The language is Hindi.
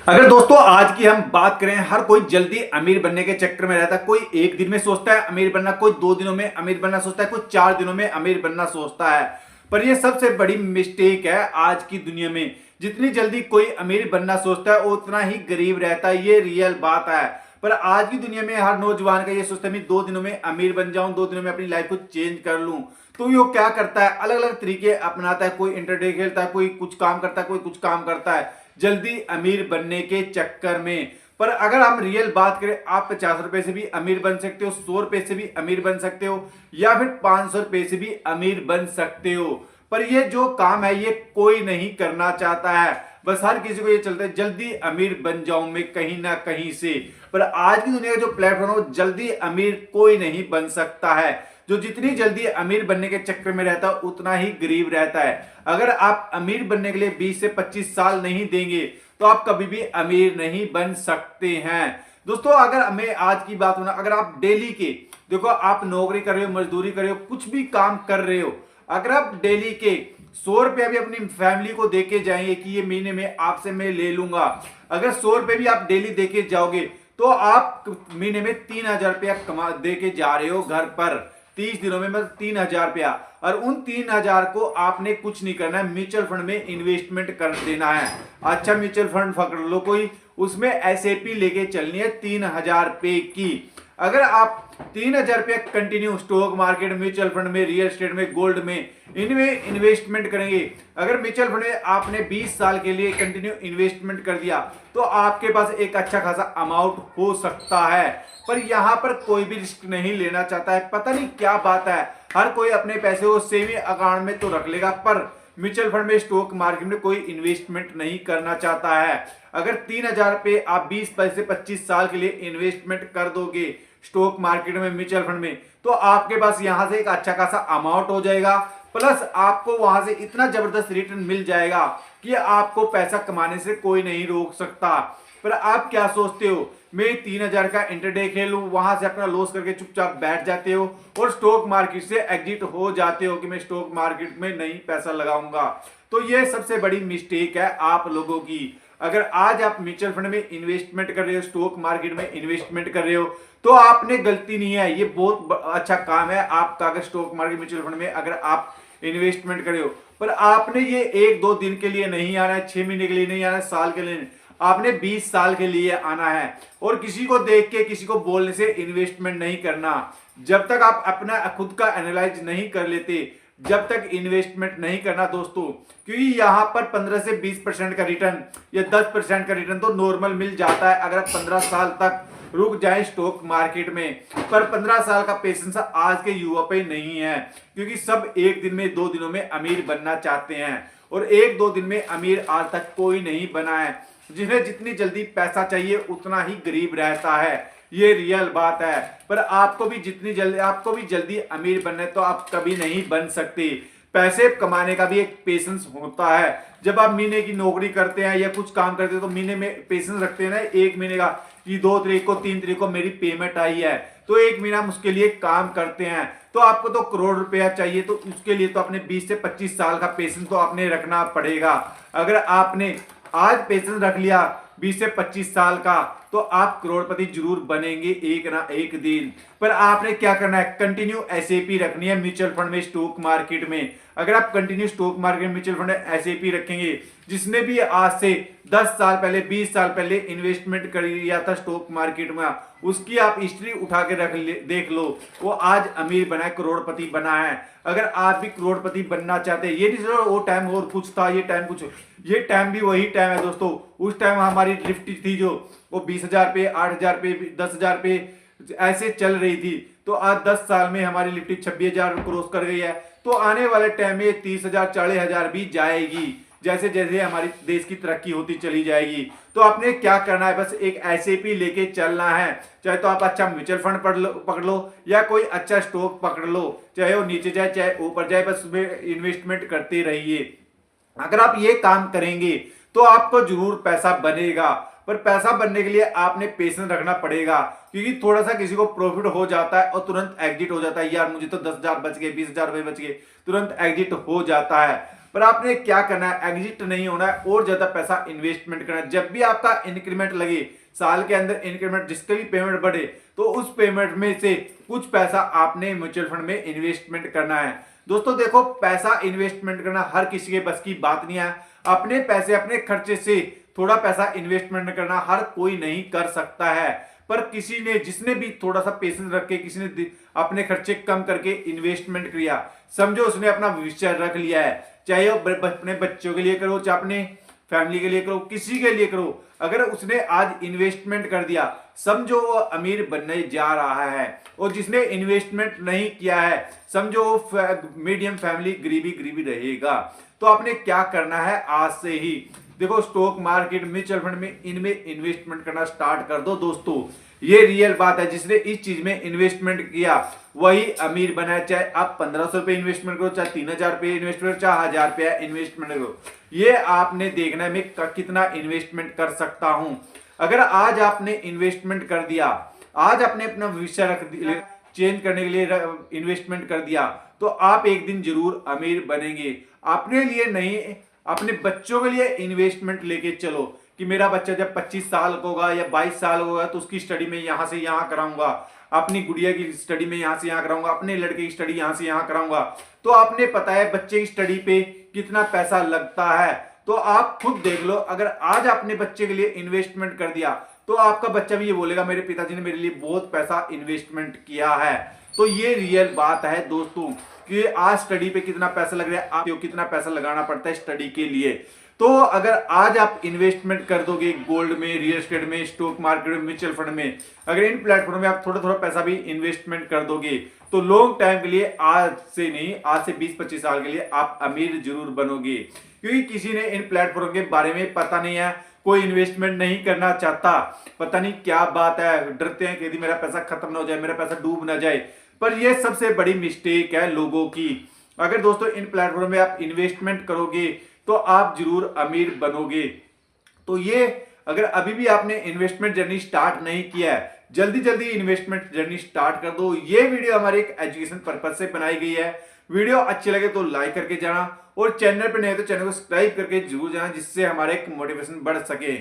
अगर दोस्तों आज की हम बात करें, हर कोई जल्दी अमीर बनने के चक्कर में रहता है। कोई एक दिन में सोचता है अमीर बनना, कोई 2 दिनों में अमीर बनना सोचता है, कोई 4 दिनों में अमीर बनना सोचता है। पर यह सबसे बड़ी मिस्टेक है आज की दुनिया में। जितनी जल्दी कोई अमीर बनना सोचता है उतना ही गरीब रहता है, ये रियल बात है। पर आज की दुनिया में हर नौजवान का ये सोचता है मैं 2 दिनों में अमीर बन जाऊं, 2 दिनों में अपनी लाइफ को चेंज कर लूं। तो वो क्या करता है, अलग अलग तरीके अपनाता है। कोई इंटरडे खेलता है, कोई कुछ काम करता है, कोई कुछ काम करता है जल्दी अमीर बनने के चक्कर में। पर अगर हम रियल बात करें, आप 50 रुपए से भी अमीर बन सकते हो, 100 रुपए से भी अमीर बन सकते हो, या फिर 500 रुपए से भी अमीर बन सकते हो। पर ये जो काम है ये कोई नहीं करना चाहता है। बस हर किसी को ये चलता है जल्दी अमीर बन जाऊं मैं कहीं ना कहीं से। पर आज की दुनिया का जो प्लेटफॉर्म है वो जल्दी अमीर कोई नहीं बन सकता है। जो जितनी जल्दी अमीर बनने के चक्कर में रहता है उतना ही गरीब रहता है। अगर आप अमीर बनने के लिए 20 से 25 साल नहीं देंगे तो आप कभी भी अमीर नहीं बन सकते हैं। दोस्तों अगर हमें आज की बात होना, अगर आप डेली के देखो, आप नौकरी कर रहे हो, मजदूरी कर रहे हो, कुछ भी काम कर रहे हो, अगर आप डेली के 100 रुपया भी अपनी फैमिली को देके जाएंगे कि ये महीने में आपसे मैं ले लूंगा, अगर 100 रुपए भी आप डेली देके जाओगे तो आप महीने में 3,000 रुपया कमा देके जा रहे हो घर पर। 30 दिनों में मतलब 3,000 रुपया। और उन 3,000 को आपने कुछ नहीं करना है, म्यूचुअल फंड में इन्वेस्टमेंट कर देना है। अच्छा म्यूचुअल फंड पकड़ लो कोई, उसमें एसएपी लेके चलनी है 3,000 रुपए की। अगर आप 3,000 रुपया continue stock market, mutual fund में, रियल एस्टेट में, गोल्ड में इनमें इन्वेस्टमेंट करेंगे, अगर म्यूचुअल फंड में आपने 20 साल के लिए कंटिन्यू इन्वेस्टमेंट कर दिया तो आपके पास एक अच्छा खासा अमाउंट हो सकता है। पर यहां पर कोई भी रिस्क नहीं लेना चाहता है, पता नहीं क्या बात है। हर कोई अपने पैसे को सेविंग अकाउंट में तो रख लेगा, पर म्यूचुअल फंड में, स्टॉक मार्केट में कोई इन्वेस्टमेंट नहीं करना चाहता है। अगर 3,000 रुपए आप 20 से 25 साल के लिए इन्वेस्टमेंट कर दोगे स्टॉक मार्केट में, म्यूचुअल फंड में, तो आपके पास यहां से एक अच्छा खासा अमाउंट हो जाएगा। प्लस आपको वहां से इतना जबरदस्त रिटर्न मिल जाएगा कि आपको पैसा कमाने से कोई नहीं रोक सकता। पर आप क्या सोचते हो, मैं 3,000 का इंटरडे खेलूं, वहां से अपना लॉस करके चुपचाप बैठ जाते हो और स्टॉक मार्केट से एग्जिट हो जाते हो कि मैं स्टॉक मार्केट में नहीं पैसा लगाऊंगा। तो ये सबसे बड़ी मिस्टेक है आप लोगों की। अगर आज आप म्यूचुअल फंड में इन्वेस्टमेंट कर रहे हो, स्टॉक मार्केट में इन्वेस्टमेंट कर रहे हो, तो आपने गलती नहीं है, ये बहुत अच्छा काम है आपका। अगर स्टॉक मार्केट, म्यूचुअल फंड में अगर आप इन्वेस्टमेंट कर रहे हो, पर आपने ये 1-2 दिन के लिए नहीं आना है, 6 महीने के लिए नहीं आना है, साल के लिए नहीं, आपने 20 साल के लिए आना है। और किसी को देख के, किसी को बोलने से इन्वेस्टमेंट नहीं करना। जब तक आप अपना खुद का एनालाइज नहीं कर लेते, जब तक इन्वेस्टमेंट नहीं करना दोस्तों, क्योंकि यहां पर 15 से 20% का रिटर्न या 10% का रिटर्न तो नॉर्मल मिल जाता है अगर आप 15 साल तक रुक जाए स्टॉक मार्केट में। पर 15 साल का पेशेंस आज के युवा पे नहीं है, क्योंकि सब एक दिन में, 2 दिनों में अमीर बनना चाहते हैं। और 1-2 दिन में अमीर आज तक कोई नहीं बना है। जिन्हें जितनी जल्दी पैसा चाहिए उतना ही गरीब रहता है, ये रियल बात है। पर आपको भी जल्दी अमीर बनना है तो आप कभी नहीं बन सकते। पैसे कमाने का भी एक पेशेंस होता है। जब आप महीने की नौकरी करते हैं या कुछ काम करते हैं तो महीने में पेशेंस रखते हैं ना, 1 महीने का, कि 2 तारीख को, 3 तारीख को मेरी पेमेंट आई है, तो 1 महीना हम उसके लिए काम करते हैं। तो आपको तो करोड़ रुपया चाहिए, तो उसके लिए तो अपने 20 से 25 साल का पेशेंस तो आपने रखना पड़ेगा। अगर आपने आज पेशेंस रख लिया 20 से 25 साल का, तो आप करोड़पति जरूर बनेंगे एक ना एक दिन। पर आपने क्या करना है, कंटिन्यू एसएपी रखनी है म्यूचुअल फंड में, स्टॉक मार्केट में। अगर आप continue stock market, mutual fund SAP रखेंगे, जिसने भी आज से 10 साल पहले, 20 साल पहले इन्वेस्टमेंट कर लिया था स्टॉक मार्केट में, उसकी आप हिस्ट्री उठा के देख लो, वो आज अमीर बना है, करोड़पति बना है। अगर आप भी करोड़पति बनना चाहते हैं, ये नहीं वो टाइम और कुछ था, ये टाइम कुछ, ये टाइम भी वही टाइम है दोस्तों। उस टाइम हमारी लिफ्ट थी जो वो 20,000 पे, 8,000 पे, 10,000 पे ऐसे चल रही थी। तो आज 10 साल में हमारी लिफ्ट 26,000 क्रॉस कर गई है। तो आने वाले टाइम में 30,000, 40,000 भी जाएगी, जैसे जैसे हमारी देश की तरक्की होती चली जाएगी। तो आपने क्या करना है, बस एक एसएपी लेके चलना है। चाहे तो आप अच्छा म्यूचुअल फंड पकड़ लो या कोई अच्छा स्टॉक पकड़ लो, चाहे वो नीचे जाए चाहे ऊपर जाए, बस उसमें इन्वेस्टमेंट करते रहिए। अगर आप ये काम करेंगे तो आपको जरूर पैसा बनेगा। पर पैसा बनने के लिए आपने पेशेंस रखना पड़ेगा, क्योंकि थोड़ा सा किसी को प्रॉफिट हो जाता है और तुरंत एग्जिट हो जाता है, यार मुझे तो 10,000 बच गए, 20,000 रुपए बच गए, तुरंत एग्जिट हो जाता है। पर आपने क्या करना है, एग्जिट नहीं होना है और ज्यादा पैसा इन्वेस्टमेंट करना है। जब भी आपका इंक्रीमेंट लगे, साल के अंदर इंक्रीमेंट जिसके भी पेमेंट बढ़े, तो उस पेमेंट में से कुछ पैसा आपने म्यूचुअल फंड में इन्वेस्टमेंट करना है। दोस्तों देखो, पैसा इन्वेस्टमेंट करना हर किसी के बस की बात नहीं है। अपने पैसे अपने खर्चे से थोड़ा पैसा इन्वेस्टमेंट करना हर कोई नहीं कर सकता है, पर किसी ने, जिसने भी थोड़ा सा पेशेंस रख के, किसी ने अपने खर्चे कम करके इन्वेस्टमेंट किया, समझो उसने अपना भविष्य रख लिया है। चाहे वो अपने बच्चों के लिए करो, चाहे अपने फैमिली के लिए करो, किसी के लिए करो, अगर उसने आज इन्वेस्टमेंट कर दिया, समझो वो अमीर बनने जा रहा है। और जिसने इन्वेस्टमेंट नहीं किया है, समझो मीडियम फैमिली गरीबी गरीबी रहेगा। तो आपने क्या करना है, आज से ही देखो, स्टॉक मार्केट, म्यूचुअल फंड में, इनमें इन्वेस्टमेंट करना स्टार्ट कर दो। दोस्तों ये रियल बात है, जिसने इस चीज में इन्वेस्टमेंट किया वही अमीर बना है। चाहे आप 1500 रुपए इन्वेस्टमेंट करो, चाहे 3000 रुपए इन्वेस्टमेंट करो, चाहे 1000 रुपया इन्वेस्टमेंट करो, ये आपने देखना है मैं कितना इन्वेस्टमेंट कर सकता हूं। अगर आज आपने इन्वेस्टमेंट कर दिया, आज आपने अपना भविष्य रख दिया, चेंज करने के लिए इन्वेस्टमेंट कर दिया, तो आप एक दिन जरूर अमीर बनेंगे। अपने लिए नहीं, अपने बच्चों के लिए इन्वेस्टमेंट लेके चलो कि मेरा बच्चा जब 25 साल का होगा या 22 साल का होगा तो उसकी स्टडी में यहां से यहां कराऊंगा, अपनी गुड़िया की स्टडी में यहां से यहां कराऊंगा, अपने लड़के की स्टडी यहां से यहां कराऊंगा। तो आपने पता है बच्चे की स्टडी पे कितना पैसा लगता है, तो आप खुद देख लो। अगर आज आपने बच्चे के लिए इन्वेस्टमेंट कर दिया, तो आपका बच्चा भी ये बोलेगा मेरे पिताजी ने मेरे लिए बहुत पैसा इन्वेस्टमेंट किया है। तो ये रियल बात है दोस्तों कि आज स्टडी पे कितना पैसा लग रहा है, आपको कितना पैसा लगाना पड़ता है स्टडी के लिए। तो अगर आज आप इन्वेस्टमेंट कर दोगे गोल्ड में, रियल एस्टेट में, स्टॉक मार्केट में, म्यूचुअल फंड में, अगर इन प्लेटफॉर्म में आप थोड़ा थोड़ा पैसा भी इन्वेस्टमेंट कर दोगे, तो लॉन्ग टाइम के लिए, आज से नहीं, आज से 20-25 साल के लिए आप अमीर जरूर बनोगे। क्योंकि किसी ने इन प्लेटफॉर्म के बारे में पता नहीं है, कोई इन्वेस्टमेंट नहीं करना चाहता, पता नहीं क्या बात है, डरते हैं कि यदि मेरा पैसा खत्म ना हो जाए, मेरा पैसा डूब ना जाए। पर यह सबसे बड़ी मिस्टेक है लोगों की। अगर दोस्तों इन प्लेटफॉर्म में आप इन्वेस्टमेंट करोगे तो आप जरूर अमीर बनोगे। तो ये, अगर अभी भी आपने इन्वेस्टमेंट जर्नी स्टार्ट नहीं किया है, जल्दी जल्दी इन्वेस्टमेंट जर्नी स्टार्ट कर दो। ये वीडियो हमारे एक एजुकेशन पर्पज से बनाई गई है। वीडियो अच्छी लगे तो लाइक करके जाना, और चैनल पर नए तो चैनल को सब्सक्राइब करके जरूर जाना, जिससे हमारे एक मोटिवेशन बढ़ सके।